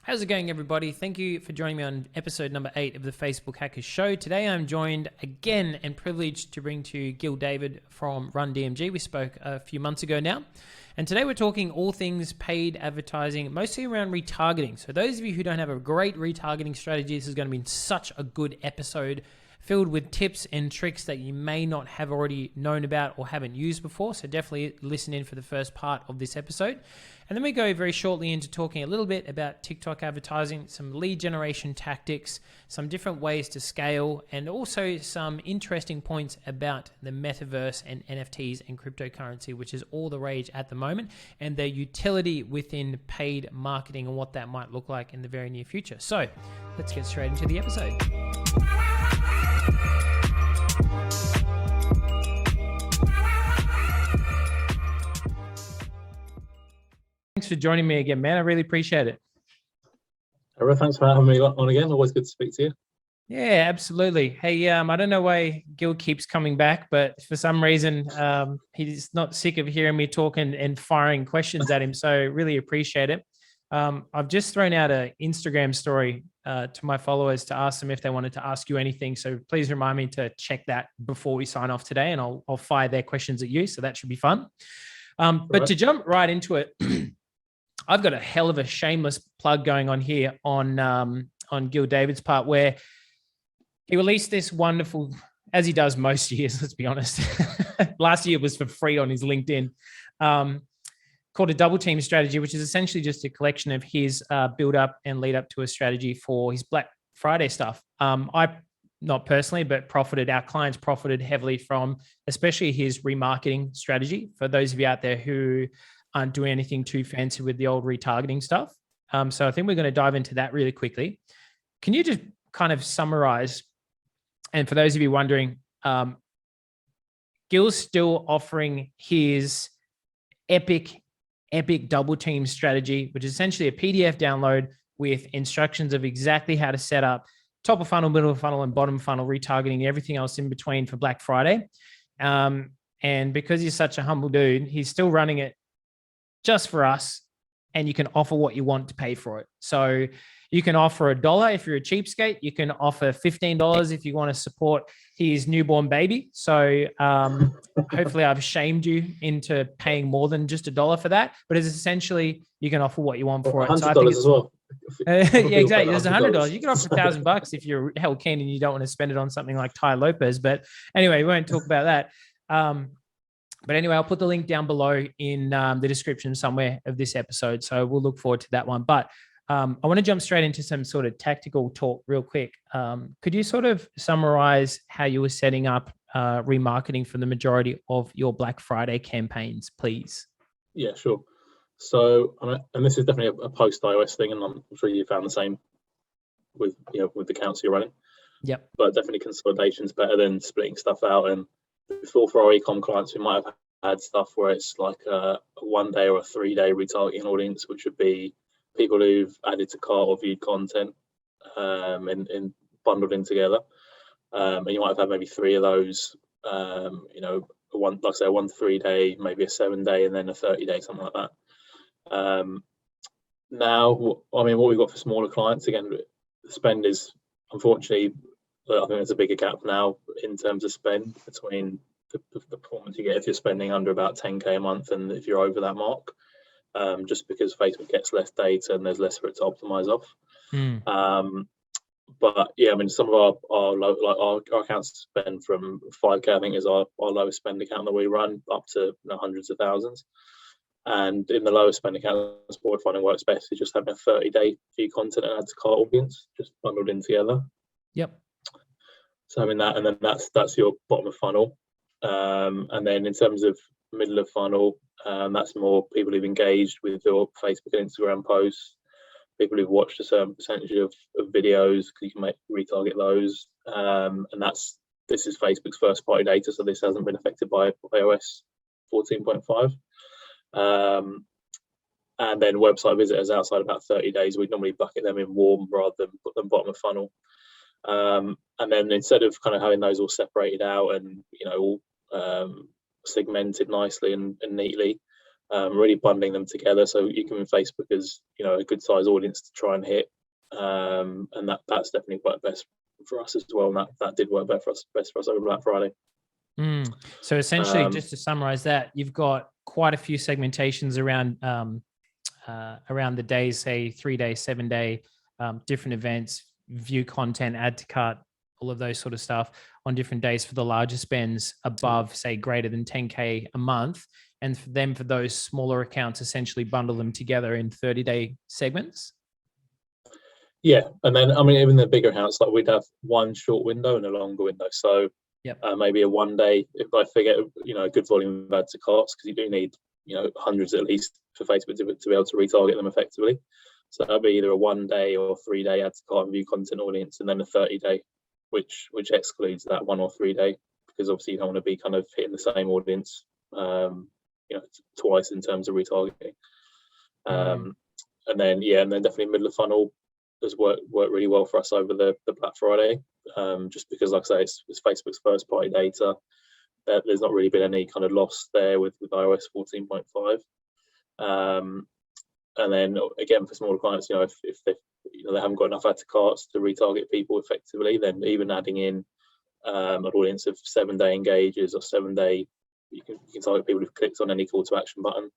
How's it going, everybody? Thank you for joining me on episode number 8 of the Facebook Hackers Show. Today I'm joined again and privileged to bring to you Gil David from Run DMG. We spoke a few months ago now. And today we're talking all things paid advertising, mostly around retargeting. So those of you who don't have a great retargeting strategy, this is going to be such a good episode filled with tips and tricks that you may not have already known about or haven't used before. So definitely listen in for the first part of this episode. And then we go very shortly into talking a little bit about TikTok advertising, some lead generation tactics, some different ways to scale, and also some interesting points about the Metaverse and NFTs and cryptocurrency, which is all the rage at the moment, and their utility within paid marketing and what that might look like in the very near future. So let's get straight into the episode. Thanks for joining me again, man. I really appreciate it. Thanks for having me on again. Always good to speak to you. Yeah, absolutely. Hey, I don't know why Gil keeps coming back, but for some reason, he's not sick of hearing me talking and firing questions at him. So really appreciate it. I've just thrown out an Instagram story to my followers to ask them if they wanted to ask you anything. So please remind me to check that before we sign off today, and I'll fire their questions at you. So that should be fun. But to jump right into it, I've got a hell of a shameless plug going on here on Gil David's part, where he released this wonderful, as he does most years, let's be honest. Last year was for free on his LinkedIn, called a double team strategy, which is essentially just a collection of his build up and lead up to a strategy for his Black Friday stuff. I, not personally, but our clients profited heavily from especially his remarketing strategy. For those of you out there who aren't doing anything too fancy with the old retargeting stuff. So I think we're going to dive into that really quickly. Can you just kind of summarize? And for those of you wondering, Gil's still offering his epic double team strategy, which is essentially a PDF download with instructions of exactly how to set up top of funnel, middle of funnel, and bottom funnel retargeting, everything else in between for Black Friday. And because he's such a humble dude, he's still running it just for us, and you can offer what you want to pay for it. So you can offer $1 if you're a cheapskate. You can offer $15 if you want to support his newborn baby. So hopefully I've shamed you into paying more than just $1 for that. But it's essentially you can offer what you want for it. $100 so as well. Yeah, exactly. There's $100. You can offer $1,000 if you're hell keen and you don't want to spend it on something like Ty Lopez. But anyway, we won't talk about that. But anyway, I'll put the link down below in the description somewhere of this episode. So we'll look forward to that one. But I want to jump straight into some sort of tactical talk real quick. Could you sort of summarize how you were setting up remarketing for the majority of your Black Friday campaigns, please? Yeah, sure. So, and this is definitely a post iOS thing, and I'm sure you found the same with with the accounts you're running. Yep. But definitely consolidation is better than splitting stuff out. And before, for our ecom clients, we might have had stuff where it's like a 1 day or a 3 day retargeting audience, which would be people who've added to cart or viewed content and bundled in together. And you might have had maybe 3 of those, one, like I say, a 1 to 3 day, maybe a 7 day, and then a 30 day, something like that. Now, I mean, what we've got for smaller clients, again, the spend is, unfortunately, I think there's a bigger gap now in terms of spend between the performance you get if you're spending under about 10K a month and if you're over that mark, just because Facebook gets less data and there's less for it to optimize off. But yeah, I mean, some of our accounts spend from 5K, I think, is our lowest spend account that we run, up to hundreds of thousands. And in the lowest spend accounts, what we're finding works best is just having a 30-day view content and add to cart audience, just bundled in together. Yep. So having that, and then that's your bottom of funnel. And then in terms of middle of funnel, that's more people who've engaged with your Facebook and Instagram posts, people who've watched a certain percentage of videos, because you can retarget those. And this is Facebook's first party data, so this hasn't been affected by iOS 14.5. And then website visitors outside about 30 days, we normally bucket them in warm rather than put them bottom of funnel. And then instead of kind of having those all separated out and all segmented nicely and neatly, really bundling them together. So you can Facebook as, you know, a good size audience to try and hit. And that's definitely worked best for us as well. And that did work best for us over Black Friday. So essentially, just to summarize that, you've got quite a few segmentations around the days, say 3 day, 7 day, different events, view content, add to cart, all of those sort of stuff on different days for the larger spends above, say, greater than 10K a month. And for those smaller accounts, essentially bundle them together in 30-day segments. Yeah, and then I mean, even the bigger accounts, like we'd have one short window and a longer window. So maybe a 1 day, if I figure, you know, a good volume of add to carts, because you do need, you know, hundreds at least for Facebook to be able to retarget them effectively. So that'd be either a 1 day or 3 day add to cart and view content audience, and then a 30-day, which excludes that 1 or 3 day, because obviously you don't want to be kind of hitting the same audience, you know, twice in terms of retargeting. And then definitely middle of funnel has worked really well for us over the Black Friday, just because, like I say, it's Facebook's first party data. There's not really been any kind of loss there with iOS 14.5. And then again, for smaller clients, you know, if they, you know, they haven't got enough add to carts to retarget people effectively, then even adding in an audience of 7-day engagers or 7-day, you can target people who've clicked on any call to action button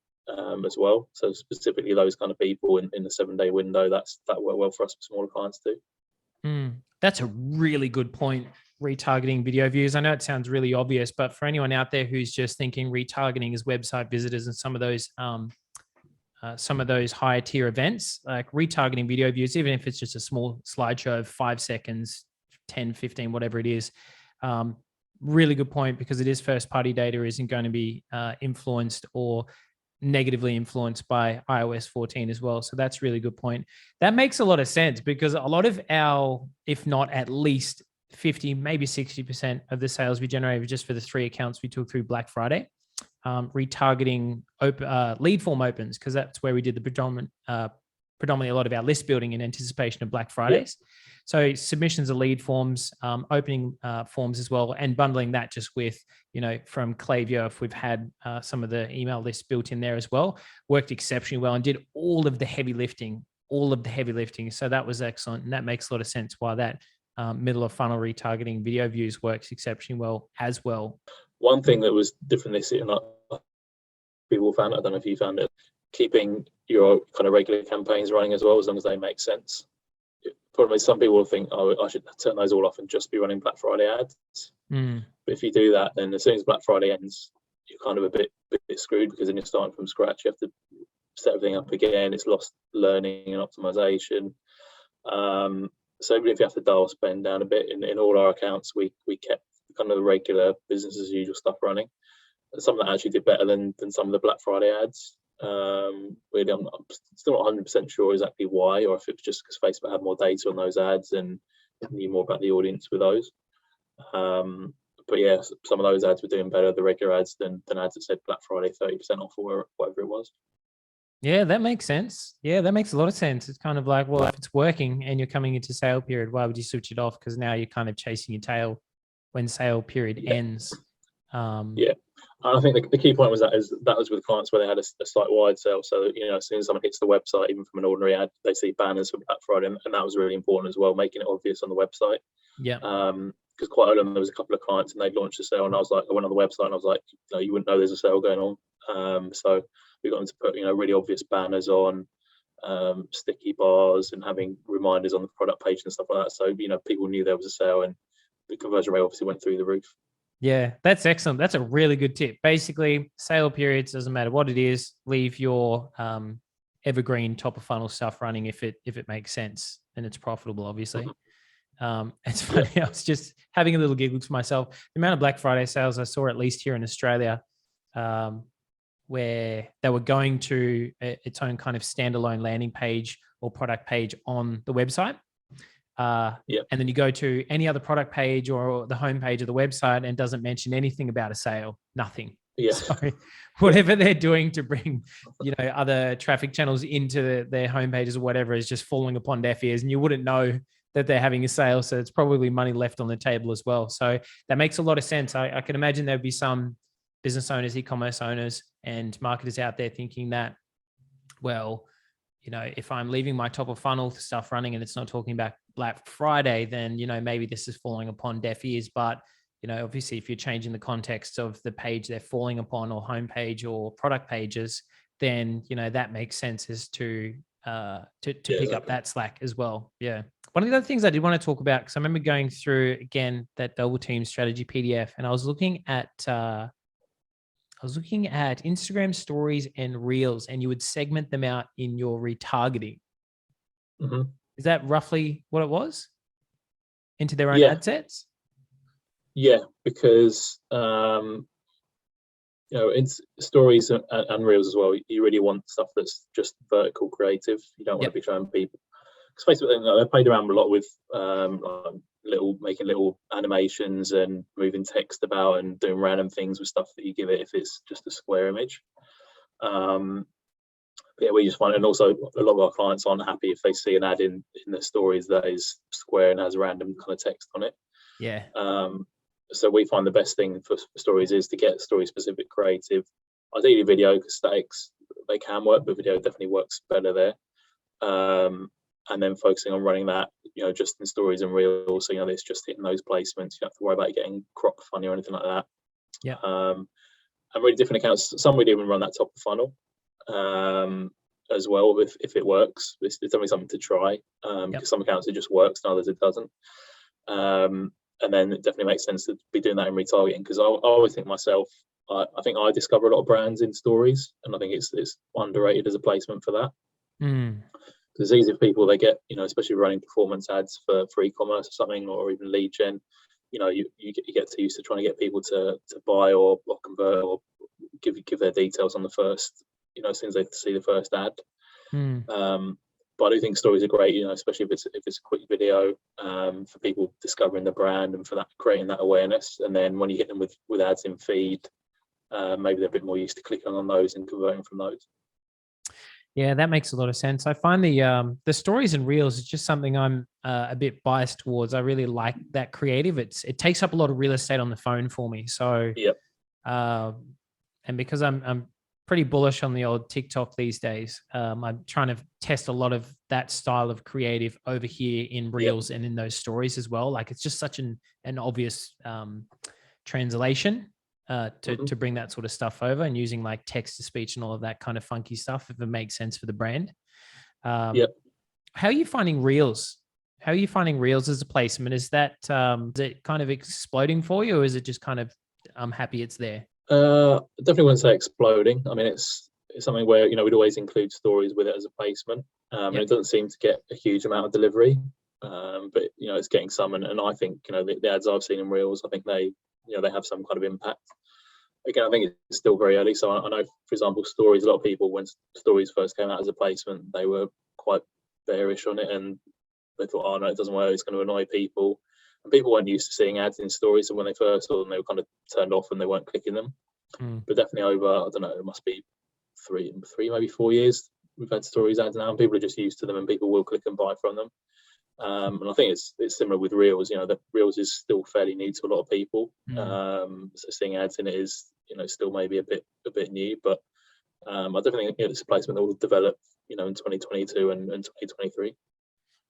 as well. So specifically those kind of people in the 7-day window, that worked well for us with smaller clients too. That's a really good point. Retargeting video views. I know it sounds really obvious, but for anyone out there who's just thinking retargeting is website visitors and some of those higher tier events, like retargeting video views, even if it's just a small slideshow of 5 seconds, 10, 15, whatever it is, really good point, because it is first party data, isn't going to be influenced or negatively influenced by iOS 14 as well. So that's really good point. That makes a lot of sense, because a lot of our, if not at least 50, maybe 60% of the sales we generated just for the 3 accounts we took through Black Friday, retargeting lead form opens, because that's where we did the predominantly a lot of our list building in anticipation of Black Fridays. Yeah. So submissions of lead forms, opening forms as well, and bundling that just with, you know, from Klaviyo, if we've had some of the email lists built in there as well, worked exceptionally well and did all of the heavy lifting. So that was excellent. And that makes a lot of sense why that middle of funnel retargeting video views works exceptionally well as well. One thing that was different this year, and people found it, I don't know if you found it, keeping your kind of regular campaigns running as well, as long as they make sense. Probably some people will think, oh, I should turn those all off and just be running Black Friday ads. But if you do that, then as soon as Black Friday ends, you're kind of a bit screwed, because then you're starting from scratch. You have to set everything up again. It's lost learning and optimization. So even if you have to dial spend down a bit, in all our accounts, we kept kind of the regular business as usual stuff running. And some of that actually did better than some of the Black Friday ads. Really, I'm still not 100% sure exactly why, or if it's just because Facebook had more data on those ads and knew more about the audience with those. But yeah, some of those ads were doing better, the regular ads, than ads that said Black Friday 30% off or whatever it was. Yeah, that makes sense. Yeah, that makes a lot of sense. It's kind of like, well, if it's working and you're coming into sale period, why would you switch it off? Because now you're kind of chasing your tail when sale period ends. Yeah, and I think the key point was that was with clients where they had a site-wide sale. So, you know, as soon as someone hits the website, even from an ordinary ad, they see banners for Black Friday, and that was really important as well, making it obvious on the website. Yeah. Because quite early on, there was a couple of clients and they'd launched a sale, and I went on the website and I was like, you know, you wouldn't know there's a sale going on. So we got them to put, you know, really obvious banners on, sticky bars, and having reminders on the product page and stuff like that. So, you know, people knew there was a sale, and the conversion rate obviously went through the roof. Yeah, that's excellent. That's a really good tip. Basically, sale periods, doesn't matter what it is, leave your evergreen top of funnel stuff running if it makes sense and it's profitable, obviously. It's funny. I was just having a little giggle to myself. The amount of Black Friday sales I saw, at least here in Australia, where they were going to its own kind of standalone landing page or product page on the website. And then you go to any other product page or the homepage of the website and it doesn't mention anything about a sale, nothing. Yeah. So whatever they're doing to bring, you know, other traffic channels into their homepages or whatever is just falling upon deaf ears, and you wouldn't know that they're having a sale. So it's probably money left on the table as well. So that makes a lot of sense. I can imagine there'd be some business owners, e-commerce owners, and marketers out there thinking that, well, you know, if I'm leaving my top of funnel stuff running and it's not talking about Black Friday, then, you know, maybe this is falling upon deaf ears. But, you know, obviously if you're changing the context of the page they're falling upon, or homepage or product pages, then, you know, that makes sense as to pick up that slack as well. Yeah. One of the other things I did want to talk about, because I remember going through again that double team strategy PDF, and I was looking at Instagram stories and reels, and you would segment them out in your retargeting. Mm-hmm. Is that roughly what it was? Into their own Yeah. ad sets? Yeah, because you know, it's stories and reels as well. You really want stuff that's just vertical creative. You don't want to be showing people. Because basically, I played around a lot with making little animations and moving text about and doing random things with stuff that you give it if it's just a square image. But yeah, we just find, and also a lot of our clients aren't happy if they see an ad in the stories that is square and has random kind of text on it. Yeah. So we find the best thing for stories is to get story specific creative. Ideally video, because statics, they can work, but video definitely works better there. And then focusing on running that, you know, just in stories and reels, so you know it's just hitting those placements. You don't have to worry about getting crop funny or anything like that. Yeah. And really different accounts. Some we even run that top of funnel as well, if it works. It's definitely something to try, because some accounts it just works and others it doesn't. And then it definitely makes sense to be doing that in retargeting, because I always think myself, I think I discover a lot of brands in stories, and I think it's underrated as a placement for that. Because it's easy for people, they get, you know, especially running performance ads for e-commerce or something, or even lead gen, you know, you get too used to trying to get people to buy or convert or give their details on the first, you know, as soon as they see the first ad. But I do think stories are great, you know, especially if it's a quick video, for people discovering the brand and for that creating that awareness. And then when you hit them with ads in feed, maybe they're a bit more used to clicking on those and converting from those. Yeah, that makes a lot of sense. I find the stories and reels is just something I'm a bit biased towards. I really like that creative. It takes up a lot of real estate on the phone for me. So, and because I'm pretty bullish on the old TikTok these days, I'm trying to test a lot of that style of creative over here in reels and in those stories as well. Like it's just such an obvious translation. To bring that sort of stuff over, and using like text to speech and all of that kind of funky stuff, if it makes sense for the brand. How are you finding reels? How are you finding reels as a placement? Is that is it kind of exploding for you, or is it just kind of I'm happy it's there? Definitely wouldn't say exploding. I mean, it's something where, you know, we'd always include stories with it as a placement. And it doesn't seem to get a huge amount of delivery, but you know, it's getting some. And I think, you know, the ads I've seen in reels, I think they have some kind of impact. Again, I think it's still very early. So I know, for example, stories, a lot of people, when stories first came out as a placement, they were quite bearish on it, and they thought, oh no, it doesn't work, it's going to annoy people. And people weren't used to seeing ads in stories, so when they first saw them, they were kind of turned off and they weren't clicking them. But definitely over, I don't know, it must be three, maybe 4 years, we've had stories ads now, and people are just used to them, and people will click and buy from them. And I think it's similar with reels. You know, the reels is still fairly new to a lot of people. So seeing ads in it is, you know, still maybe a bit new, but I definitely think it's a placement that will develop, you know, in 2022 and 2023.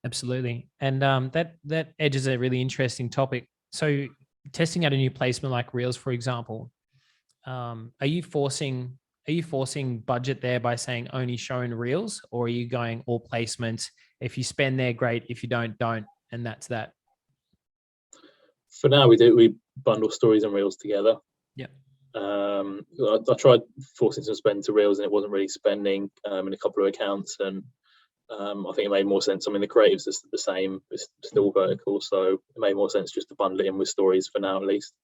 Absolutely, and that edges a really interesting topic. So, testing out a new placement like reels, for example, are you forcing budget there by saying only showing reels, or are you going all placements? If you spend there, great. If you don't, and that's that. For now, we bundle stories and reels together. I tried forcing some spend to reels, and it wasn't really spending in a couple of accounts, and I think it made more sense. I mean, the creative's is the same, it's still vertical, so it made more sense just to bundle it in with stories for now, at least.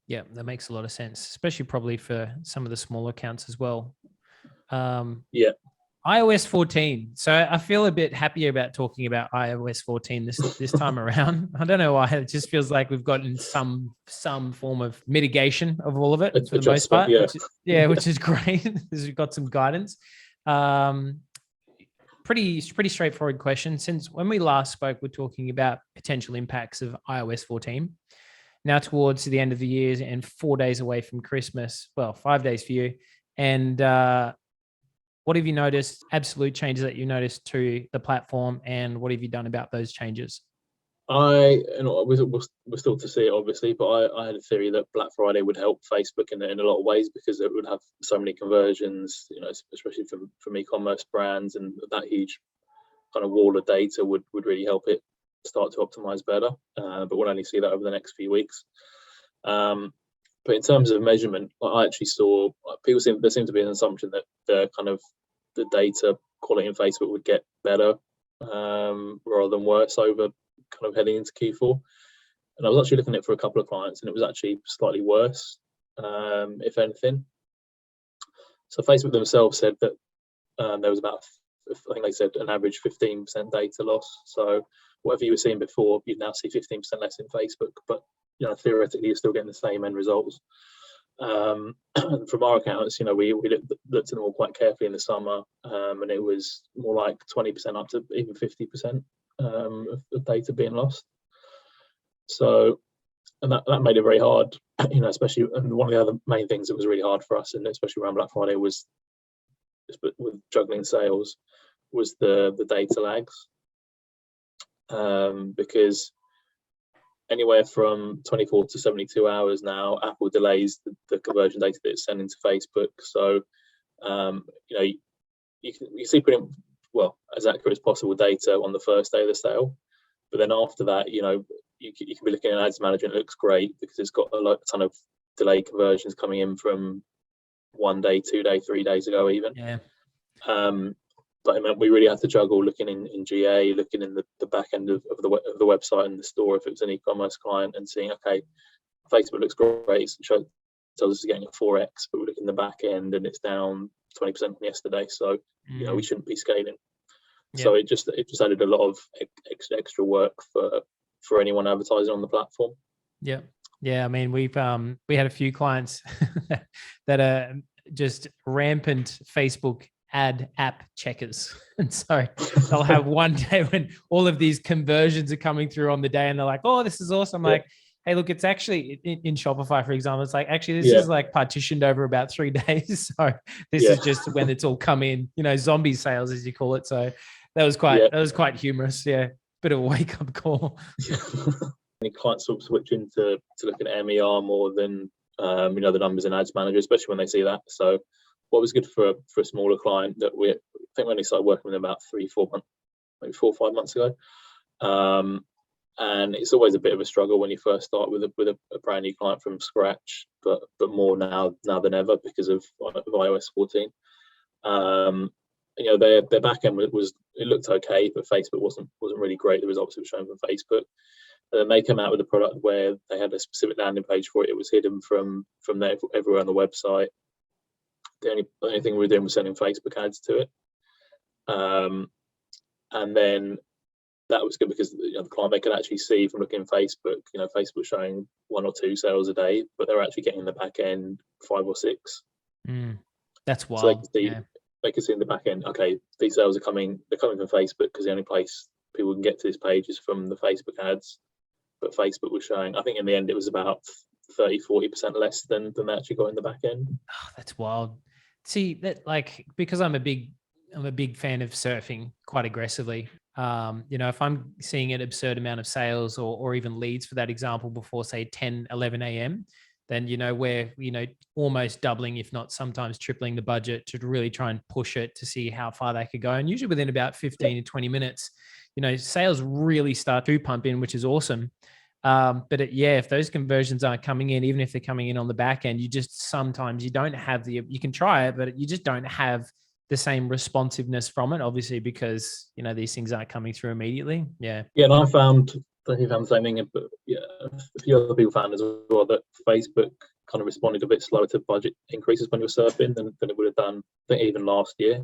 Yeah, that makes a lot of sense, especially probably for some of the smaller accounts as well. iOS 14. So I feel a bit happier about talking about iOS 14 this time around. I don't know why. It just feels like we've gotten some form of mitigation of all of it for the most part. Which is great, because we've got some guidance. Pretty straightforward question. Since when we last spoke, we're talking about potential impacts of iOS 14. now towards the end of the year and 4 days away from Christmas. Well, 5 days for you. And what have you noticed, absolute changes that you noticed to the platform, and what have you done about those changes? We're still to see it, obviously, but I had a theory that Black Friday would help Facebook in a lot of ways, because it would have so many conversions, especially from e-commerce brands, and that huge kind of wall of data would really help it start to optimize better. But we'll only see that over the next few weeks. But in terms of measurement, I actually saw there seemed to be an assumption that the data quality in Facebook would get better rather than worse over kind of heading into Q4. And I was actually looking at it for a couple of clients, and it was actually slightly worse, if anything. So Facebook themselves said that there was about, I think they said, an average 15% data loss. So whatever you were seeing before, you'd now see 15% less in Facebook, but theoretically you're still getting the same end results. From our accounts, we looked at them all quite carefully in the summer, and it was more like 20% up to even 50% of data being lost. So, and that made it very hard, especially, and one of the other main things that was really hard for us, and especially around Black Friday, was with juggling sales, was the data lags, because anywhere from 24 to 72 hours now, Apple delays the conversion data that it's sending to Facebook. So, you see pretty well as accurate as possible data on the first day of the sale, but then after that, you can be looking at Ads Manager and it looks great because it's got a ton of delayed conversions coming in from 1 day, 2 day, 3 days ago even. Yeah. But it meant we really had to juggle looking in GA, looking in the back end of the website and the store if it was an e-commerce client, and seeing, okay, Facebook looks great, tells us it's getting a 4x, but we look in the back end and it's down 20% from yesterday. So we shouldn't be scaling. Yeah. So it just added a lot of extra work for anyone advertising on the platform. Yeah. Yeah. I mean, we had a few clients that are just rampant Facebook ad app checkers. And so they'll have one day when all of these conversions are coming through on the day and they're like, oh, this is awesome. Yeah. Like, hey, look, it's actually in Shopify, for example, it's like, actually, this is like partitioned over about 3 days. So this is just when it's all come in, zombie sales, as you call it. So that was quite humorous. Yeah. Bit of a wake up call. Any clients sort of switching to looking at MER more than, the numbers in Ads Manager, especially when they see that. So what was good for a smaller client that I think we only started working with them about 3-4 months, maybe 4 or 5 months ago. And it's always a bit of a struggle when you first start with a brand new client from scratch, but more now than ever because of iOS 14. Their back end it looked okay, but Facebook wasn't really great. The results it was showing from Facebook. And then they came out with a product where they had a specific landing page for it. It was hidden from everywhere on the website. The only thing we were doing was sending Facebook ads to it. And then that was good because the client, they could actually see from looking at Facebook, Facebook showing 1 or 2 sales a day, but they're actually getting in the back end 5 or 6. That's wild. So they can see in the back end, okay, these sales they're coming from Facebook because the only place people can get to this page is from the Facebook ads. But Facebook was showing, I think in the end it was about 30-40% less than they actually got in the back end. Oh, that's wild. See, that, like, because I'm a big fan of surfing quite aggressively. If I'm seeing an absurd amount of sales or even leads for that example before, say, 10, 11 a.m., then, we're, almost doubling, if not sometimes tripling the budget to really try and push it to see how far they could go. And usually within about 15 to 20 minutes, sales really start to pump in, which is awesome. But if those conversions aren't coming in, even if they're coming in on the back end, sometimes you don't have you can try it, but you just don't have the same responsiveness from it, obviously, because, these things aren't coming through immediately. Yeah. Yeah. And I found the same thing, but a few other people found as well that Facebook kind of responded a bit slower to budget increases when you're surfing than it would have done, I think, even last year.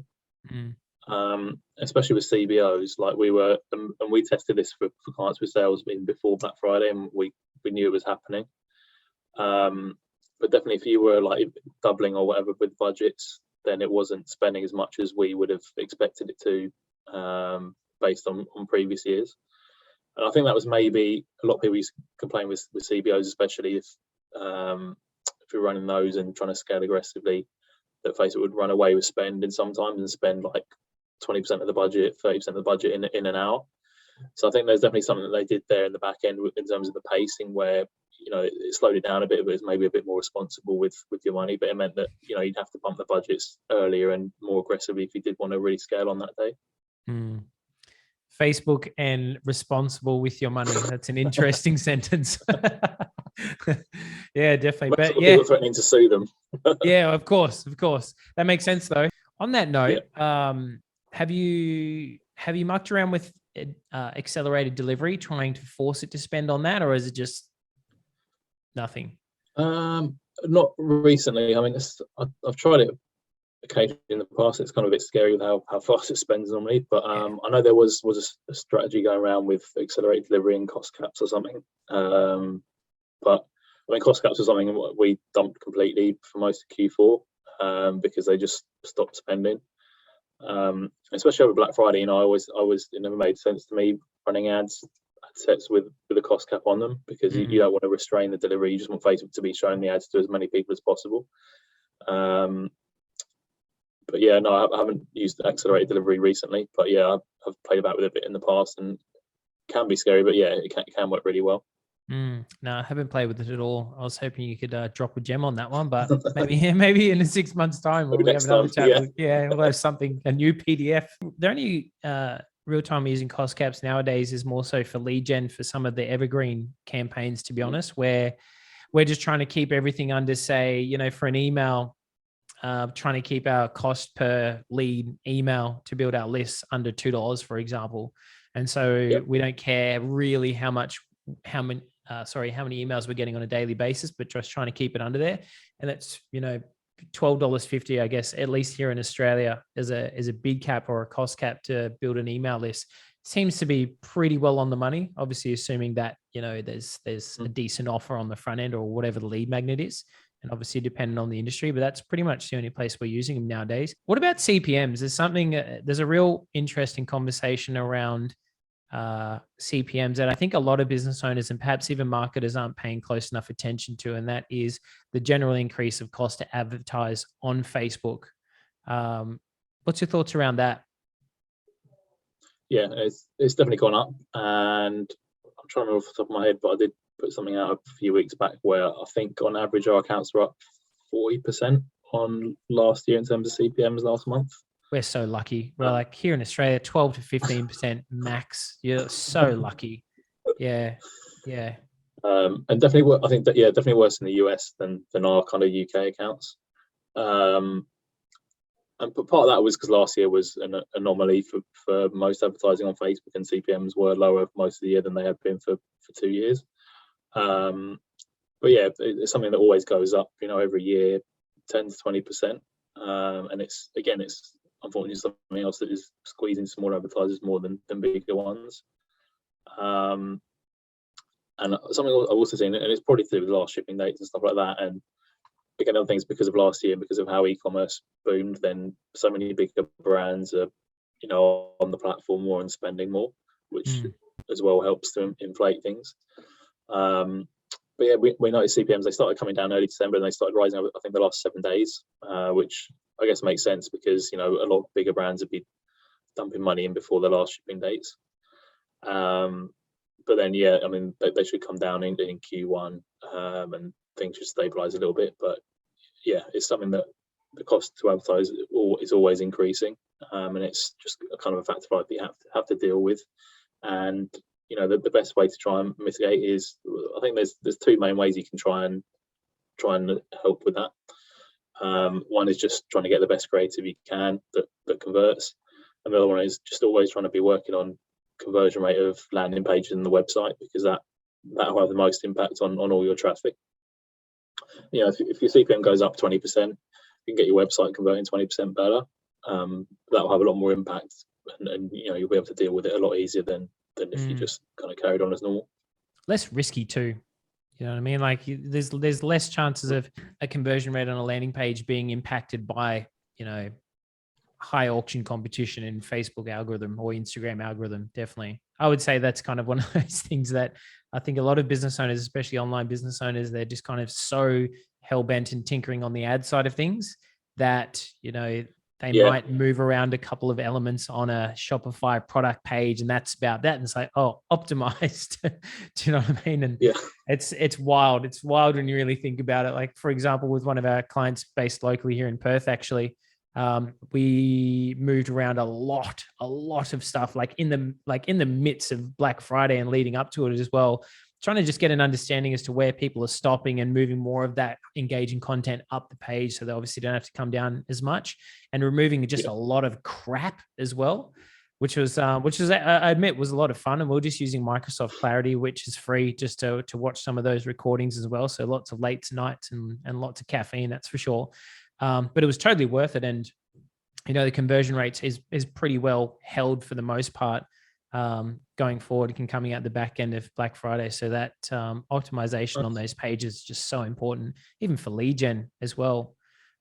Especially with CBOs, like we tested this for clients with sales before Black Friday, and we knew it was happening. But definitely, if you were like doubling or whatever with budgets, then it wasn't spending as much as we would have expected it to, based on previous years. And I think that was maybe a lot of people used to complain with CBOs, especially if you're running those and trying to scale aggressively, that Facebook would run away with spending sometimes and spend like 20% of the budget, 30% of the budget in an hour. So I think there's definitely something that they did there in the back end in terms of the pacing, where it slowed it down a bit, but it's maybe a bit more responsible with your money. But it meant that you'd have to pump the budgets earlier and more aggressively if you did want to really scale on that day. Facebook and responsible with your money. That's an interesting sentence. Yeah, definitely. But yeah, people threatening to sue them. Yeah, of course. That makes sense though. On that note, have you mucked around with accelerated delivery, trying to force it to spend on that, or is it just nothing? Not recently. I mean, I've tried it occasionally in the past. It's kind of a bit scary with how fast it spends normally. But I know there was a strategy going around with accelerated delivery and cost caps or something. But I mean, cost caps was something we dumped completely for most of Q4 because they just stopped spending. Especially over Black Friday, it never made sense to me running ad sets with a cost cap on them, because you don't want to restrain the delivery. You just want Facebook to be showing the ads to as many people as possible. But yeah, no, I haven't used accelerated delivery recently. But yeah, I've played about with it a bit in the past, and it can be scary. But yeah, it can work really well. No, I haven't played with it at all. I was hoping you could drop a gem on that one, but maybe in 6 months' time when we have another chat. We'll have something, a new PDF. The only real time using cost caps nowadays is more so for lead gen for some of the evergreen campaigns, to be honest, where we're just trying to keep everything under, say, for an email, trying to keep our cost per lead email to build our lists under $2, for example. And so we don't care really how many emails we're getting on a daily basis, but just trying to keep it under there. And that's, $12.50, I guess, at least here in Australia, as a bid cap or a cost cap to build an email list. Seems to be pretty well on the money, obviously assuming that, there's a decent offer on the front end or whatever the lead magnet is. And obviously depending on the industry, but that's pretty much the only place we're using them nowadays. What about CPMs? There's a real interesting conversation around CPMs that I think a lot of business owners and perhaps even marketers aren't paying close enough attention to, and that is the general increase of cost to advertise on Facebook. What's your thoughts around that? Yeah, it's definitely gone up, and I'm trying to remember off the top of my head, but I did put something out a few weeks back where I think on average our accounts were up 40% on last year in terms of CPMs last month. We're so lucky. We're like here in Australia, 12 to 15% max. You're so lucky. Yeah. And definitely, I think that definitely worse in the US than our kind of UK accounts. And part of that was because last year was an anomaly for most advertising on Facebook, and CPMs were lower most of the year than they had been for 2 years. But yeah, it's something that always goes up, every year, 10 to 20%. And it's unfortunately something else that is squeezing smaller advertisers more than bigger ones. And something I've also seen, and it's probably to do with last shipping dates and stuff like that. And again, other things because of last year, because of how e-commerce boomed, then so many bigger brands are, on the platform more and spending more, which as well helps to inflate things. But yeah, we noticed CPMs, they started coming down early December and they started rising over, I think, the last 7 days, which I guess makes sense because, a lot of bigger brands would be dumping money in before the last shipping dates. But then, yeah, I mean, they should come down in Q1 and things should stabilize a little bit. But yeah, it's something that the cost to advertise is always increasing. And it's just a kind of a factor of life that you have to deal with. And the best way to try and mitigate is, I think there's two main ways you can try and help with that. One is just trying to get the best creative you can that converts, and the other one is just always trying to be working on conversion rate of landing pages and the website, because that will have the most impact on all your traffic. If your CPM goes up 20%, you can get your website converting 20% better. That will have a lot more impact, and you'll be able to deal with it a lot easier than if you just kind of carried on as normal. Less risky too. You know what I mean? Like there's less chances of a conversion rate on a landing page being impacted by, high auction competition in Facebook algorithm or Instagram algorithm. Definitely. I would say that's kind of one of those things that I think a lot of business owners, especially online business owners, they're just kind of so hell bent and tinkering on the ad side of things that, you know, they might move around a couple of elements on a Shopify product page, and that's about that. And it's like, oh, optimized. Do you know what I mean? And it's wild. It's wild when you really think about it. Like, for example, with one of our clients based locally here in Perth, actually, we moved around a lot of stuff, like in the midst of Black Friday and leading up to it as well, trying to just get an understanding as to where people are stopping and moving more of that engaging content up the page, so they obviously don't have to come down as much, and removing just a lot of crap as well, which was I admit was a lot of fun. And we're just using Microsoft Clarity, which is free, just to watch some of those recordings as well. So lots of late nights and lots of caffeine, that's for sure. But it was totally worth it. And, you know, the conversion rates is pretty well held for the most part, going forward and coming out the back end of Black Friday. So that optimization on those pages is just so important, even for lead gen as well.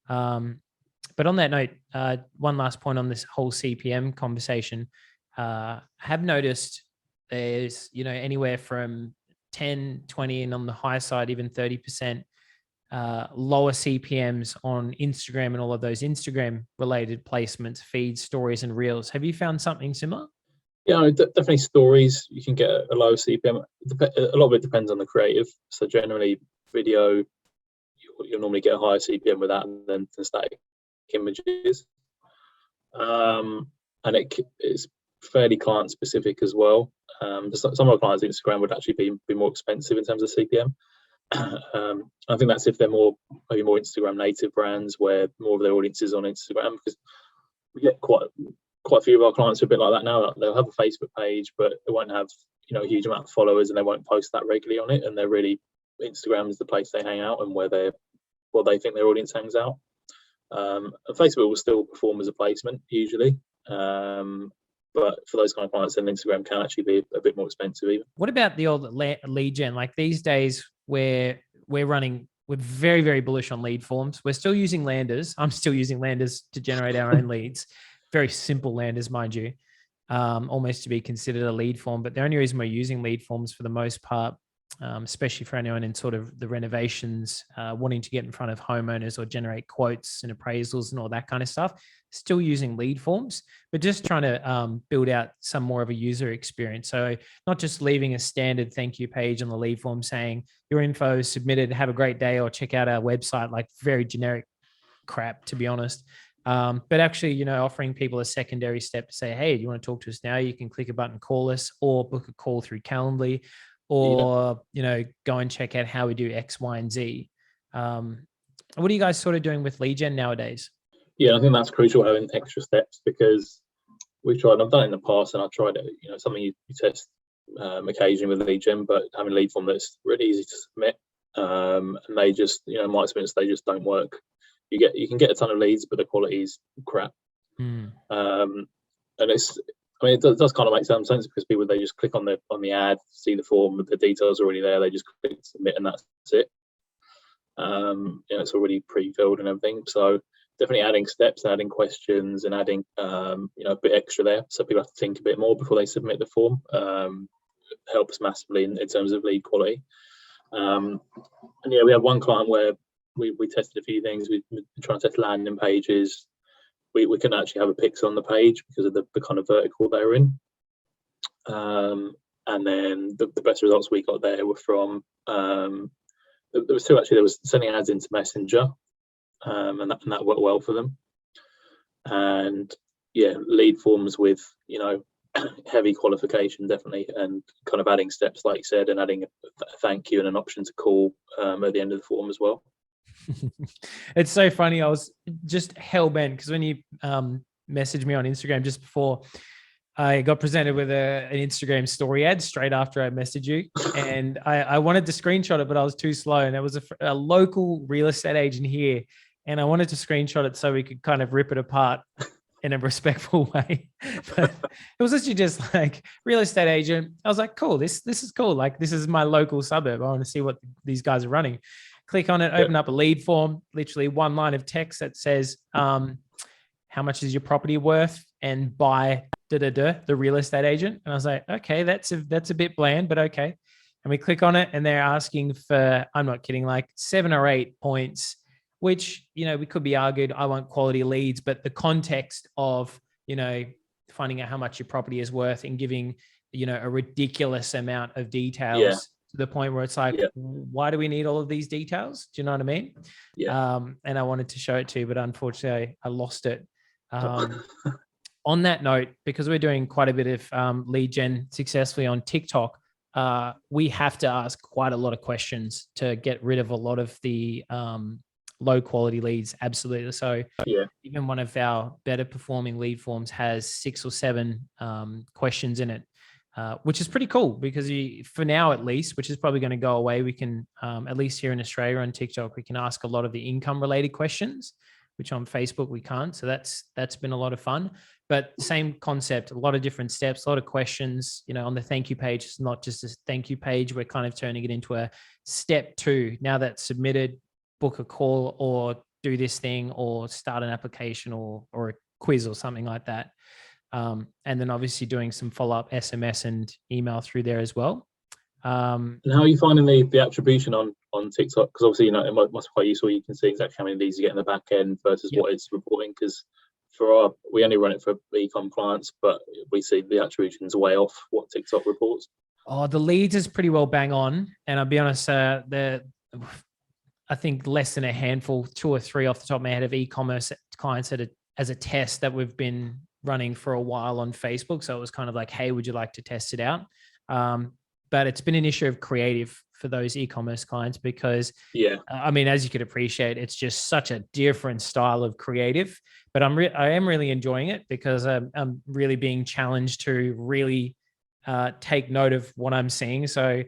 But on that note, one last point on this whole CPM conversation. I have noticed there's, you know, anywhere from 10, 20, and on the high side, even 30% lower CPMs on Instagram and all of those Instagram related placements, feeds, stories, and reels. Have you found something similar? Yeah, definitely stories. You can get a low CPM. A lot of it depends on the creative. So generally, video, you'll normally get a higher CPM with that than static images. And it's fairly client specific as well. Some of our clients' Instagram would actually be more expensive in terms of CPM. I think that's if they're maybe more Instagram native brands where more of their audience is on Instagram, because we get quite a few of our clients are a bit like that now. They'll have a Facebook page, but they won't have, you know, a huge amount of followers, and they won't post that regularly on it. And they're really, Instagram is the place they hang out and where they think their audience hangs out. And Facebook will still perform as a placement usually. But for those kind of clients, then Instagram can actually be a bit more expensive even. What about the old lead gen? Like these days we're very, very bullish on lead forms. We're still using landers. I'm still using landers to generate our own leads. Very simple landers, mind you, almost to be considered a lead form. But the only reason we're using lead forms for the most part, especially for anyone in sort of the renovations, wanting to get in front of homeowners or generate quotes and appraisals and all that kind of stuff, still using lead forms, but just trying to build out some more of a user experience. So not just leaving a standard thank you page on the lead form saying your info is submitted, have a great day, or check out our website, like very generic crap, to be honest. But actually, you know, offering people a secondary step to say, hey, do you want to talk to us now? You can click a button, call us, or book a call through Calendly, or, you know, go and check out how we do X, Y, and Z. What are you guys sort of doing with lead gen nowadays? Yeah, I think that's crucial, having extra steps, because we've tried, I've done it in the past, and I've tried it, you know, something you test occasionally with lead gen, but having a lead form that's really easy to submit, and they just, you know, in my experience, they just don't work. You can get a ton of leads, but the quality is crap. And it does kind of make some sense, because people, they just click on the ad, see the form, the details are already there, they just click submit, and that's it. You know, it's already pre-filled and everything. So definitely adding steps, adding questions, and adding you know, a bit extra there, so people have to think a bit more before they submit the form, helps massively in terms of lead quality. And yeah, we have one client where we tested a few things. We've been trying to test landing pages. We couldn't actually have a pixel on the page because of the kind of vertical they were in. And then the best results we got there were from, there was two actually. There was sending ads into Messenger, and that worked well for them. And yeah, lead forms with, you know, heavy qualification, definitely, and kind of adding steps like you said, and adding a thank you and an option to call at the end of the form as well. It's so funny. I was just hell bent because when you messaged me on Instagram just before, I got presented with an Instagram story ad straight after I messaged you, and I wanted to screenshot it, but I was too slow. And it was a local real estate agent here, and I wanted to screenshot it so we could kind of rip it apart in a respectful way. But it was actually just like real estate agent. I was like, cool, this is cool. Like, this is my local suburb. I want to see what these guys are running. Click on it, open up a lead form, literally one line of text that says, how much is your property worth, and by the real estate agent. And I was like, okay, that's a bit bland, but okay. And we click on it, and they're asking for, I'm not kidding, like 7 or 8 points, which, we could be argued, I want quality leads, but the context of, finding out how much your property is worth and giving, a ridiculous amount of details to the point where it's like, why do we need all of these details? Do you know what I mean? Yeah. And I wanted to show it to you, but unfortunately I lost it. On that note, because we're doing quite a bit of lead gen successfully on TikTok, we have to ask quite a lot of questions to get rid of a lot of the low quality leads. Absolutely. So even one of our better performing lead forms has 6 or 7 questions in it, which is pretty cool because for now, at least, which is probably going to go away, we can, at least here in Australia on TikTok, we can ask a lot of the income related questions, which on Facebook we can't. So that's been a lot of fun. But same concept, a lot of different steps, a lot of questions. On the thank you page, it's not just a thank you page. We're kind of turning it into a step 2. Now that's submitted, book a call or do this thing or start an application or a quiz or something like that. And then obviously doing some follow-up SMS and email through there as well. And how are you finding the attribution on TikTok? Because obviously, it must be quite useful. You can see exactly how many leads you get in the back end versus what it's reporting. Because we only run it for e-com clients, but we see the attribution's way off what TikTok reports. Oh, the leads is pretty well bang on. And I'll be honest, I think less than a handful, 2 or 3 off the top of my head, of e-commerce clients as a test that we've been running for a while on Facebook. So it was kind of like, hey, would you like to test it out? But it's been an issue of creative for those e-commerce clients because, as you could appreciate, it's just such a different style of creative. But I am really enjoying it because I'm really being challenged to really take note of what I'm seeing. So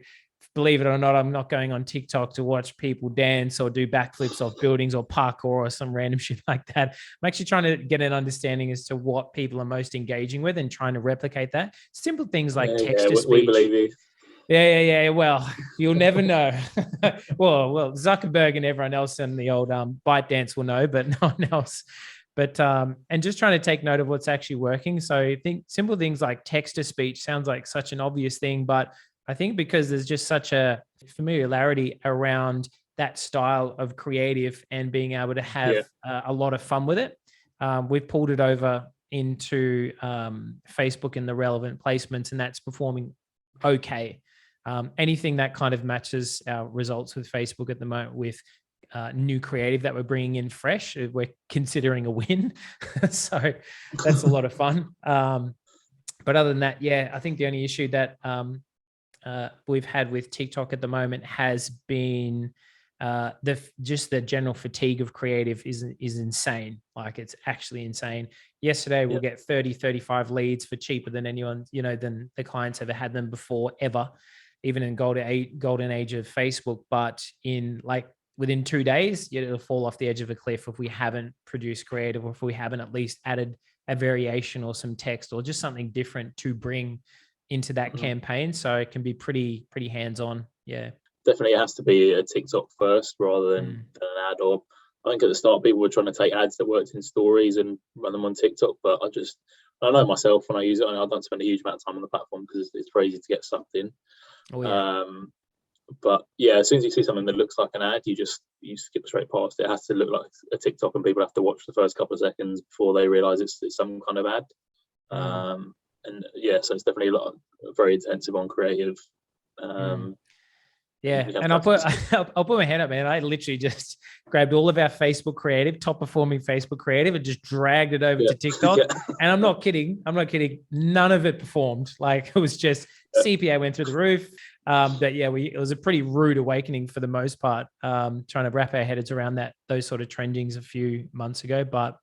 believe it or not, I'm not going on TikTok to watch people dance or do backflips off buildings or parkour or some random shit like that. I'm actually trying to get an understanding as to what people are most engaging with and trying to replicate that. Simple things like text to speech. We believe you. Yeah. Well, you'll never know. well, Zuckerberg and everyone else in the old ByteDance will know, but no one else. But and just trying to take note of what's actually working. So I think simple things like text to speech sounds like such an obvious thing, but I think because there's just such a familiarity around that style of creative and being able to have a lot of fun with it, we've pulled it over into Facebook in the relevant placements, and that's performing okay. Anything that kind of matches our results with Facebook at the moment with new creative that we're bringing in fresh, we're considering a win. So that's a lot of fun. But other than that, I think the only issue that we've had with TikTok at the moment has been the general fatigue of creative is insane. Like it's actually insane. Yesterday we'll get 30, 35 leads for cheaper than anyone, than the clients ever had them before, ever, even in golden age of Facebook. But within 2 days, it'll fall off the edge of a cliff if we haven't produced creative, or if we haven't at least added a variation or some text or just something different to bring into that campaign. So it can be pretty hands-on. Yeah. Definitely it has to be a TikTok first rather than an ad. Or I think at the start people were trying to take ads that worked in stories and run them on TikTok, but I know myself when I use it, I don't spend a huge amount of time on the platform because it's very easy to get sucked in. Oh, yeah. But as soon as you see something that looks like an ad, you skip straight past it. It has to look like a TikTok, and people have to watch the first couple of seconds before they realize it's some kind of ad. And so it's definitely very intensive on creative. And I'll put my hand up, man. I literally just grabbed all of our Facebook creative, top performing Facebook creative, and just dragged it over to TikTok. And I'm not kidding. None of it performed. Like it was just CPA went through the roof. But it was a pretty rude awakening for the most part, trying to wrap our heads around those sort of trendings a few months ago. But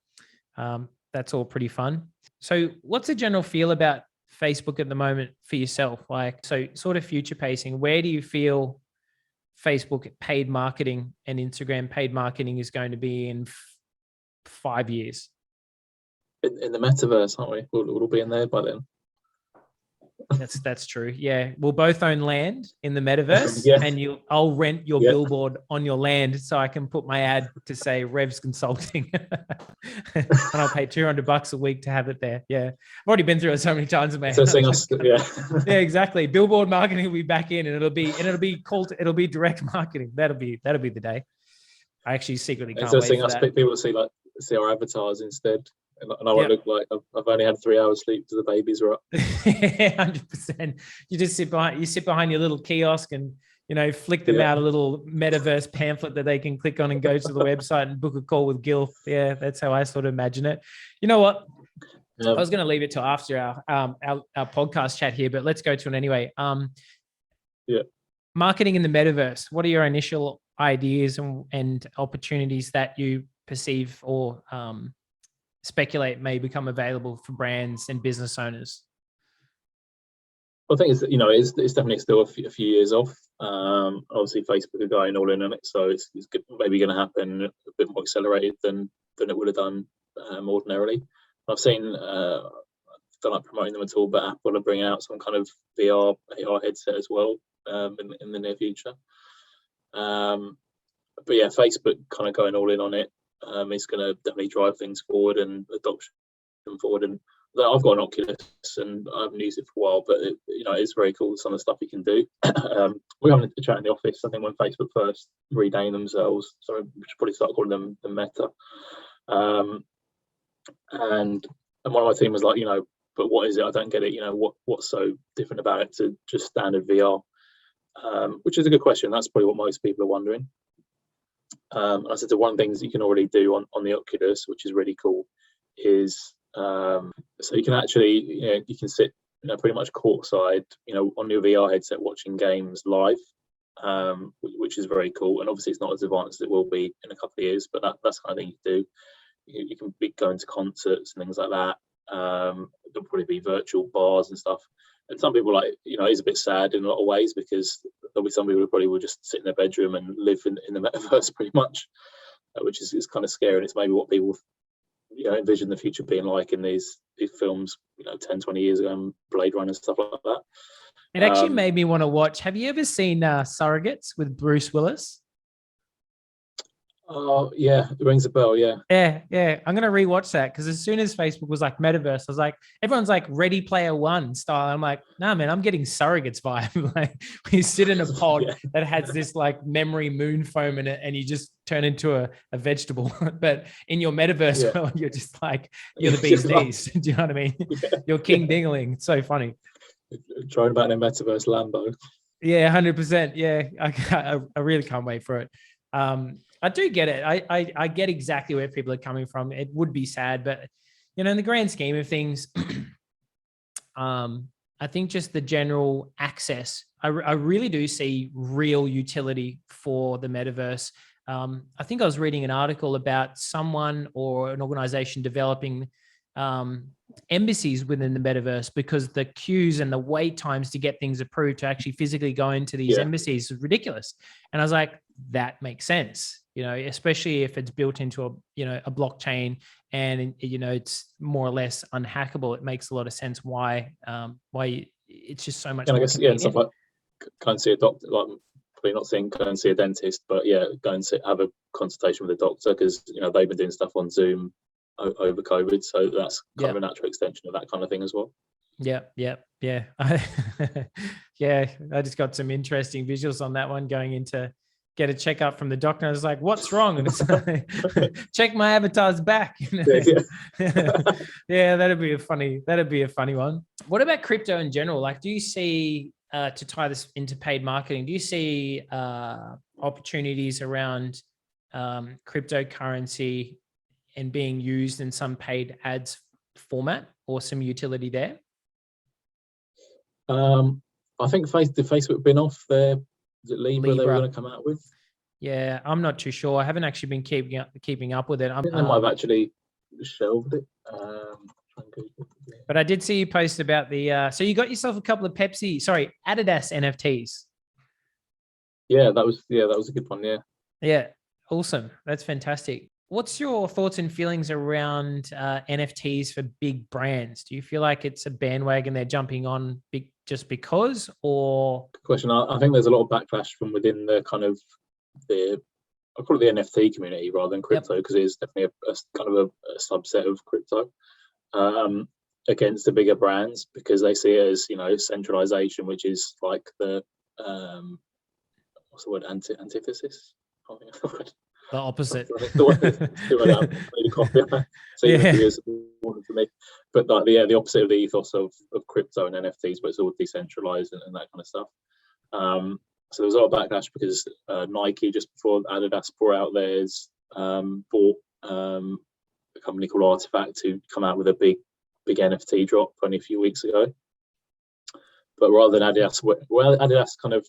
that's all pretty fun. So what's the general feel about Facebook at the moment for yourself? Like, so sort of future pacing, where do you feel Facebook paid marketing and Instagram paid marketing is going to be in 5 years? In the metaverse, aren't we? We'll be in there by then. That's true. Yeah, we'll both own land in the metaverse, Yeah. and I'll rent your Yeah. billboard on your land, so I can put my ad to say Revs Consulting, and I'll pay $200 a week to have it there. Yeah, I've already been through it so many times, man. So seeing us, yeah. Yeah, exactly. Billboard marketing will be back in, and it'll be direct marketing. That'll be the day. I actually secretly can't So wait seeing for us, that. people see our avatars instead, and I won't Yep. look like I've only had 3 hours sleep till the babies are up. 100%. You just sit behind your little kiosk and flick them out a little metaverse pamphlet that they can click on and go to the website and book a call with Gil. Yeah, that's how I sort of imagine it. You know what? I was going to leave it till after our podcast chat here, but let's go to it anyway. Marketing in the metaverse. What are your initial ideas and opportunities that you perceive or speculate may become available for brands and business owners? I think it's definitely still a few years off. Obviously, Facebook are going all in on it, so it's maybe going to happen a bit more accelerated than it would have done ordinarily. I've seen, don't like promoting them at all, but Apple are bringing out some kind of VR AR headset as well in the near future. But yeah, Facebook kind of going all in on it is going to definitely drive things forward and adoption forward. And I've got an Oculus and I haven't used it for a while, but it's very cool, some of the stuff you can do. We're having a chat in the office. I think when Facebook first renamed themselves, so we should probably start calling them the Meta. And one of my team was like, but what is it? I don't get it. What's so different about it to just standard VR? Which is a good question. That's probably what most people are wondering. I said the one things you can already do on the Oculus, which is really cool, is so you can actually you can sit pretty much courtside on your VR headset watching games live, which is very cool. And obviously it's not as advanced as it will be in a couple of years, but that's the kind of thing you do. You can be going to concerts and things like that. There'll probably be virtual bars and stuff. And some people it's a bit sad in a lot of ways, because there'll be some people who probably will just sit in their bedroom and live in the metaverse pretty much, which is kind of scary. And it's maybe what people envision the future being like in these films 10, 20 years ago, and Blade Runner and stuff like that. It actually made me want to watch. Have you ever seen Surrogates with Bruce Willis? Oh yeah, it rings a bell. Yeah. I'm gonna rewatch that, because as soon as Facebook was like metaverse, I was like, everyone's like Ready Player One style. I'm like, nah, man, I'm getting Surrogates vibe. Like, you sit in a pod that has this like memory moon foam in it, and you just turn into a vegetable. But in your metaverse world, you're just like, you're the bee's knees. Do you know what I mean? You're King Dingling. It's so funny. Trying about in a metaverse Lambo. Yeah, 100%. Yeah, I really can't wait for it. I do get it. I get exactly where people are coming from. It would be sad, but in the grand scheme of things, I think just the general access, I really do see real utility for the metaverse. I think I was reading an article about someone or an organization developing embassies within the metaverse, because the queues and the wait times to get things approved to actually physically go into these embassies is ridiculous. And I was like, that makes sense, especially if it's built into a blockchain and it's more or less unhackable. It makes a lot of sense why it's just so much more convenient. Stuff like go and see a doctor, like probably not saying go and see a dentist, but go and have a consultation with a doctor, because they've been doing stuff on Zoom over COVID, so that's kind of a natural extension of that kind of thing as well. Yeah. I just got some interesting visuals on that one, going into get a checkup from the doctor. I was like, what's wrong? And it's like, check my avatar's back. Yeah, that'd be a funny one. What about crypto in general? Like, do you see, to tie this into paid marketing, do you see opportunities around cryptocurrency and being used in some paid ads format, or some utility there? I think Facebook been off their, is it Libra they were going to come out with? Yeah, I'm not too sure. I haven't actually been keeping up with it. I think they might have actually shelved it. But I did see you post about the. So you got yourself a couple of Adidas NFTs. Yeah, that was a good one. Yeah. Yeah, awesome. That's fantastic. What's your thoughts and feelings around NFTs for big brands? Do you feel like it's a bandwagon they're jumping on just because, or? Good question. I think there's a lot of backlash from within the kind of the I call it the NFT community rather than Yep. crypto, because it is definitely a kind of a subset of crypto, um, against the bigger brands, because they see it as, centralization, which is like the what's the word, antithesis. I can't think of the word. The opposite. The word that I'm completely confident. So you have to Yeah. be as important for me. But like the opposite of the ethos of crypto and NFTs, but it's all decentralized and that kind of stuff. So there was a lot of backlash because Nike, just before Adidas brought out theirs, bought a company called Artifact to come out with a big NFT drop only a few weeks ago. But rather than Adidas, well, Adidas kind of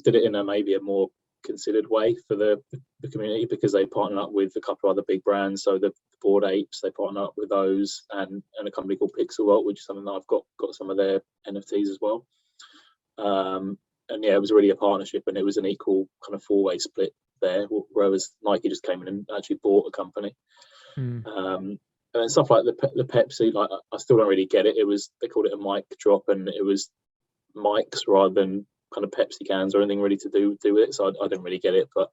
did it in maybe a more considered way for the community, because they partnered up with a couple of other big brands. So the Bored Apes, they partnered up with those, and a company called Pixel Vault, which is something that I've got some of their NFTs as well. And yeah, it was really a partnership, and it was an equal kind of four-way split there, whereas Nike just came in and actually bought a company. And then stuff like the Pepsi, like I still don't really get it. They called it a mic drop, and it was mics rather than kind of Pepsi cans or anything really to do with it. So I didn't really get it, but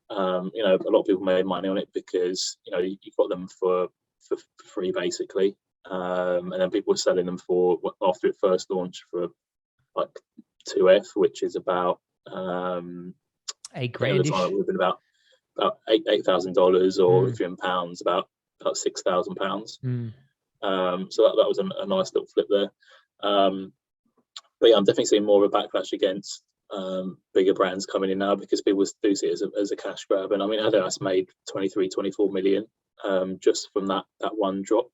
a lot of people made money on it because you got them for free basically, and then people were selling them for, after it first launched, for like 2F, which is about $8,000. at the time it would have been about $8,000, or if you're in pounds, about £6,000. So that was a nice little flip there. But yeah, I'm definitely seeing more of a backlash against bigger brands coming in now, because people do see it as a cash grab. And I mean, Adidas made 24 million just from that one drop.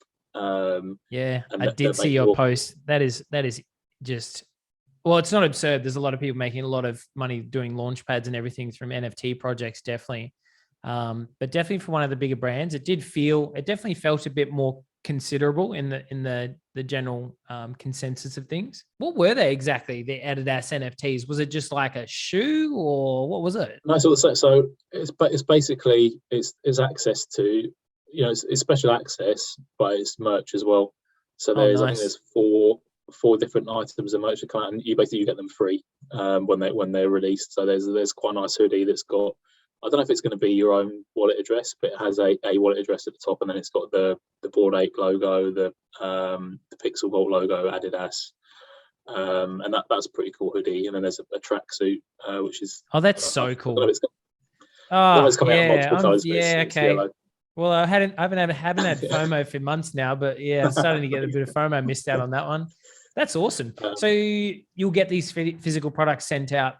Yeah, I did see your post. That is just, well, it's not absurd. There's a lot of people making a lot of money doing launch pads and everything from NFT projects, definitely. But definitely for one of the bigger brands, it definitely felt a bit more considerable in the general consensus of things. What were they exactly, the Adidas NFTs? Was it just like a shoe, or what was it? No, so it's basically it's access to, it's special access, but it's merch as well. So there's, nice. I think there's four different items of merch that come out, and you get them free when they're released. So there's quite a nice hoodie that's got, I don't know if it's going to be your own wallet address, but it has a wallet address at the top, and then it's got the Bored Ape logo, the Pixel Vault logo, Adidas, and that's a pretty cool hoodie. And then there's a tracksuit, which is, that's so cool. I don't know if it's coming out multiple colors, but it's yellow. Well, I haven't had FOMO for months now, but yeah, I'm starting to get a bit of FOMO. Missed out on that one. That's awesome. So you'll get these physical products sent out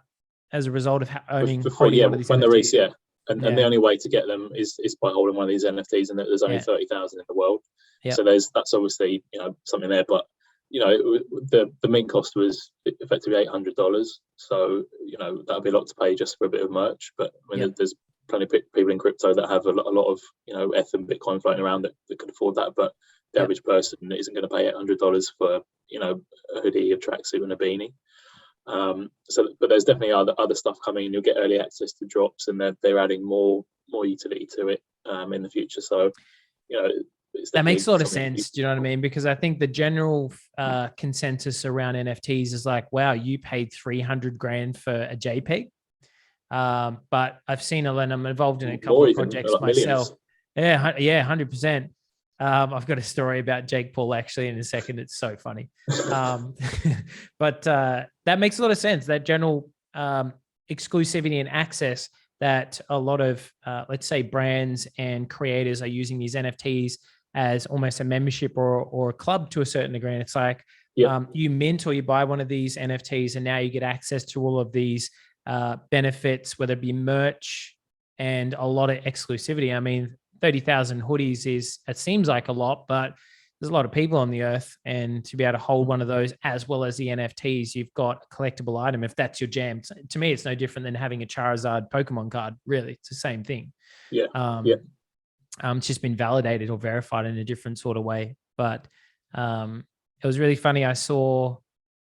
as a result of holding one of these when NFTs. they're released, and the only way to get them is by holding one of these NFTs, and there's only 30,000 in the world. So that's obviously something there, but the mint cost was effectively $800, so that'd be a lot to pay just for a bit of merch. But I mean, there's plenty of people in crypto that have a lot of ETH and Bitcoin floating around that could afford that, but the average person isn't going to pay $800 for a hoodie, a tracksuit, and a beanie. But there's definitely other stuff coming. You'll get early access to drops, and they're adding more utility to it in the future. So that makes a lot of sense. Do you know what I mean? Because I think the general consensus around NFTs is like, wow, you paid 300 grand for a JPEG. But I've seen and I'm involved in a couple of projects myself. Millions. Yeah, 100%. I've got a story about Jake Paul actually in a second. It's so funny. But that makes a lot of sense. That general exclusivity and access that a lot of, let's say, brands and creators are using these NFTs as almost a membership or a club to a certain degree. And it's like you mint or you buy one of these NFTs, and now you get access to all of these benefits, whether it be merch and a lot of exclusivity. I mean, 30,000 hoodies it seems like a lot, but there's a lot of people on the earth, and to be able to hold one of those as well as the NFTs, you've got a collectible item. If that's your jam, to me, it's no different than having a Charizard Pokemon card. Really, it's the same thing. It's just been validated or verified in a different sort of way. But it was really funny. I saw,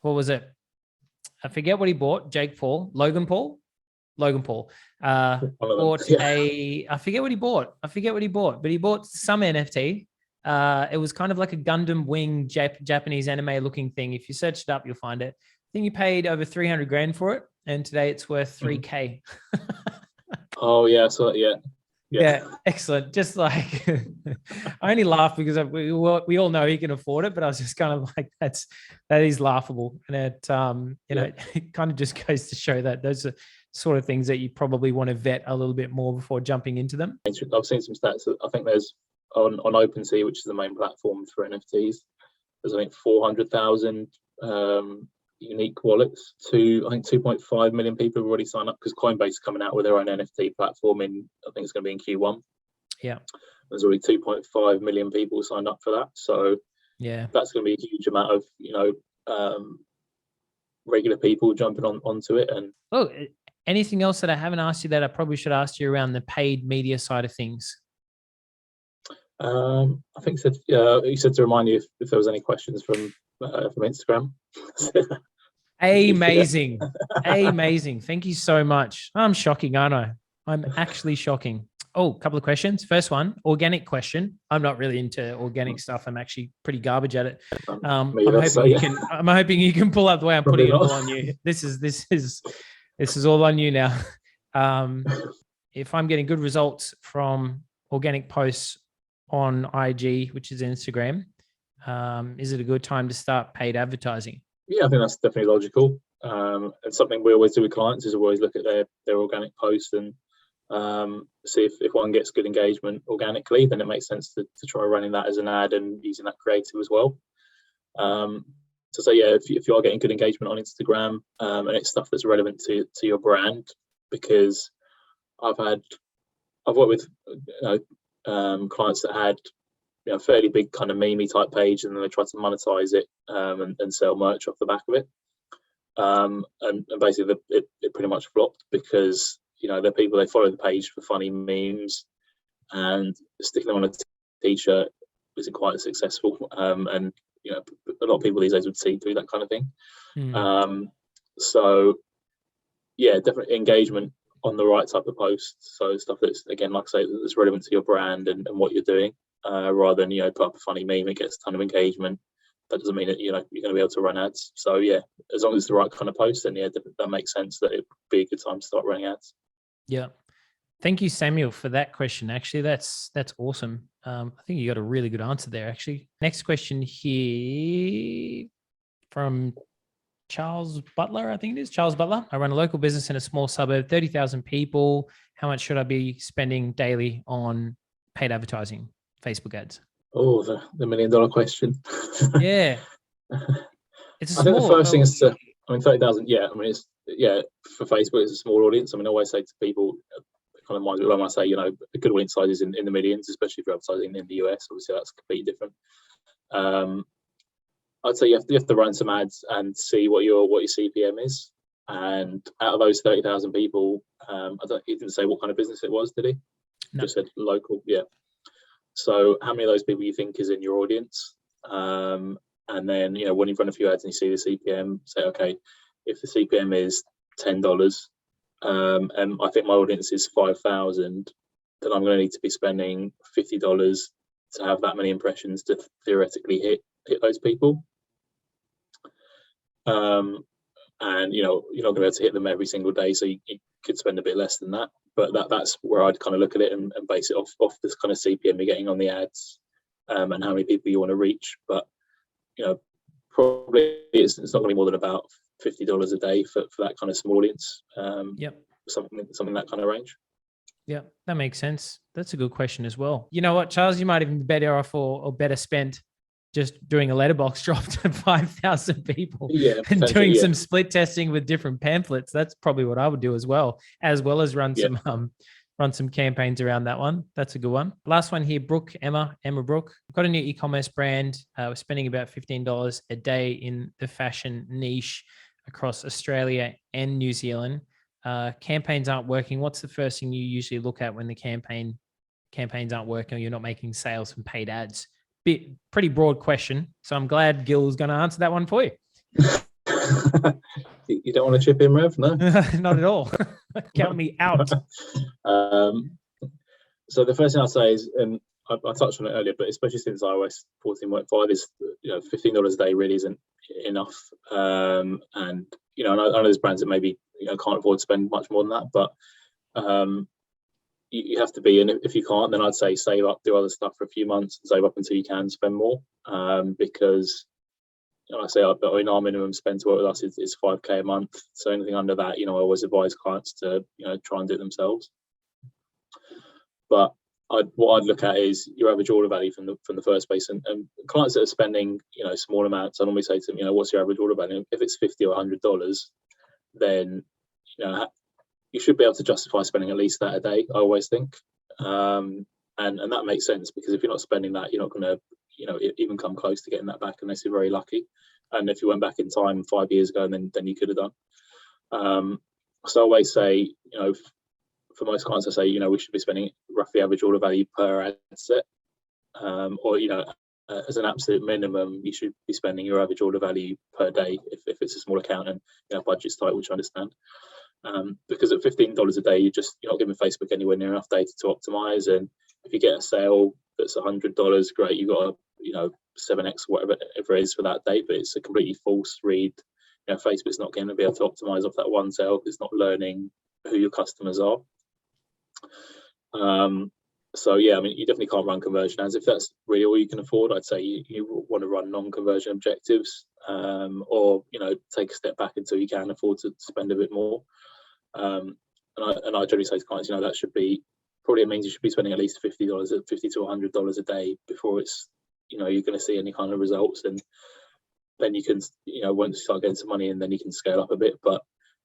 what was it? I forget what he bought. Jake Paul, Logan Paul. Logan Paul, One of them. bought I forget what he bought. But he bought some NFT. It was kind of like a Gundam Wing Japanese anime looking thing. If you search it up, you'll find it. I think he paid over 300 grand for it, and today it's worth 3K. Oh yeah, so Yeah, excellent. Just like I only laugh because we all know he can afford it, but I was just kind of like, that is laughable, and it it kind of just goes to show that those are sort of things that you probably want to vet a little bit more before jumping into them. I've seen some stats. I think there's on OpenSea, which is the main platform for NFTs. There's I think 400,000 unique wallets. I think 2.5 million people have already signed up because Coinbase is coming out with their own NFT platform I think it's going to be in Q1. Yeah, there's already 2.5 million people signed up for that. So yeah, that's going to be a huge amount of regular people jumping onto it. And anything else that I haven't asked you that I probably should ask you around the paid media side of things? I think you said to remind you if there was any questions from Instagram. Amazing. Thank you so much. I'm shocking, aren't I? I'm actually shocking. Oh, a couple of questions. First one, organic question. I'm not really into organic stuff. I'm actually pretty garbage at it. I'm hoping you can pull up the way I'm putting it all on you. This is all on you now. If I'm getting good results from organic posts on IG, which is Instagram, is it a good time to start paid advertising? Yeah, I think that's definitely logical. And something we always do with clients is always look at their organic posts and see if one gets good engagement organically, then it makes sense to try running that as an ad and using that creative as well. So yeah, if you are getting good engagement on Instagram and it's stuff that's relevant to your brand, because I've worked with clients that had fairly big kind of meme type page, and then they tried to monetize it and sell merch off the back of it. And basically it pretty much flopped because the people, they follow the page for funny memes, and sticking them on a t-shirt isn't quite as successful. And a lot of people these days would see through that kind of thing. So yeah, definitely engagement on the right type of post. So stuff that's, again, like I say, that's relevant to your brand and what you're doing, rather than put up a funny meme, it gets a ton of engagement. That doesn't mean that you're going to be able to run ads. So yeah, as long as it's the right kind of post, then yeah, that makes sense that it would be a good time to start running ads. Yeah. Thank you, Samuel, for that question. Actually, that's awesome. I think you got a really good answer there, actually. Next question here from Charles Butler, I think it is. Charles Butler. I run a local business in a small suburb, 30,000 people. How much should I be spending daily on paid advertising, Facebook ads? Oh, the $1 million question. Yeah. It's I think the first thing is 30,000. Yeah. I mean, for Facebook, it's a small audience. I mean, I always say to people, kind of mind when I say, a good audience size is in the millions, especially if you're advertising in the US. Obviously, that's completely different. I'd say you have to run some ads and see what your CPM is. And out of those 30,000 people, he didn't say what kind of business it was, did he? No. Just said local. Yeah. So how many of those people you think is in your audience? And then, when you've run a few ads and you see the CPM, say, okay, if the CPM is $10, and I think my audience is 5,000, then I'm going to need to be spending $50 to have that many impressions to theoretically hit those people. And you're not going to be able to hit them every single day, so you could spend a bit less than that. But that's where I'd kind of look at it and base it off this kind of CPM you're getting on the ads, and how many people you want to reach. But probably it's not going to be more than about $50 a day for that kind of small audience. Yep. Something that kind of range. Yeah, that makes sense. That's a good question as well. You know what, Charles, you might even be better off or better spent just doing a letterbox drop to 5,000 people and doing some split testing with different pamphlets. That's probably what I would do as well as run some campaigns around that one. That's a good one. Last one here, Emma Brooke. I've got a new e-commerce brand. We're spending about $15 a day in the fashion niche across Australia and New Zealand. Campaigns aren't working. What's the first thing you usually look at when the campaigns aren't working or you're not making sales from paid ads? Pretty broad question. So I'm glad Gil is going to answer that one for you. You don't want to chip in, Rev? No, not at all. Count me out. So the first thing I'd say is, and I touched on it earlier, but especially since iOS 14.5 is, $15 a day really isn't enough. And I know there's brands that maybe can't afford to spend much more than that, but you have to be. And if you can't, then I'd say save up, do other stuff for a few months, and save up until you can spend more. Because I say our minimum spend to work with us is $5K a month. So anything under that, I always advise clients to try and do it themselves. But what I'd look at is your average order value from the first place, and clients that are spending small amounts, I normally say to them, what's your average order value? If it's $50 or $100, then you should be able to justify spending at least that a day, I always think, and that makes sense, because if you're not spending that, you're not going to even come close to getting that back unless you're very lucky. And if you went back in time 5 years ago, then you could have done. So I always say, for most clients, I say, we should be spending roughly average order value per ad set, or as an absolute minimum, you should be spending your average order value per day if it's a small account and budget's tight, which I understand. Because at $15 a day, you're not giving Facebook anywhere near enough data to optimize. And if you get a sale that's $100, great, you got a 7x whatever it is for that day, but it's a completely false read. Facebook's not going to be able to optimize off that one sale. It's not learning who your customers are. So yeah, you definitely can't run conversion ads if that's really all you can afford. I'd say you want to run non-conversion objectives, or take a step back until you can afford to spend a bit more. And I generally say to clients, that should be probably, it means you should be spending at least $50 $50 to $100 a day before it's you're going to see any kind of results, and then you can once you start getting some money, and then you can scale up a bit. But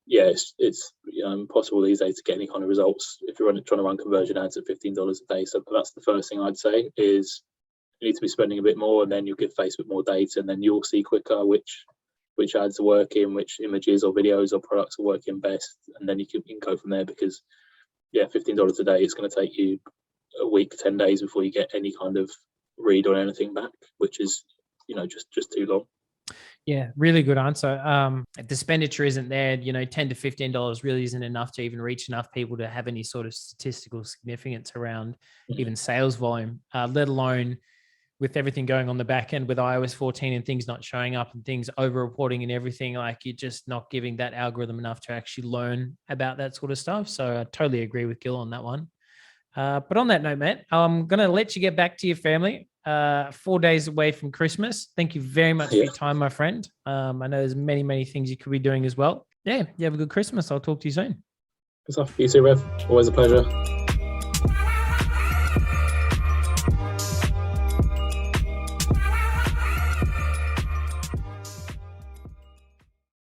yeah, it's impossible these days to get any kind of results if you're trying to run conversion ads at $15 a day. So that's the first thing I'd say, is you need to be spending a bit more, and then you'll give Facebook more data, and then you'll see quicker which ads are working, which images or videos or products are working best, and then you can go from there. Because yeah, $15 a day is going to take you a week, 10 days before you get any kind of read on anything back, which is just too long. Yeah, really good answer. If the expenditure isn't there, $10 to $15 really isn't enough to even reach enough people to have any sort of statistical significance around even sales volume, let alone with everything going on the back end with iOS 14 and things not showing up and things over-reporting and everything. Like, you're just not giving that algorithm enough to actually learn about that sort of stuff. So I totally agree with Gil on that one. But on that note, Matt, I'm going to let you get back to your family. 4 days away from Christmas. Thank you very much for your time, my friend. I know there's many, many things you could be doing as well. Yeah, you have a good Christmas. I'll talk to you soon. Good stuff. You too, Rev. Always a pleasure.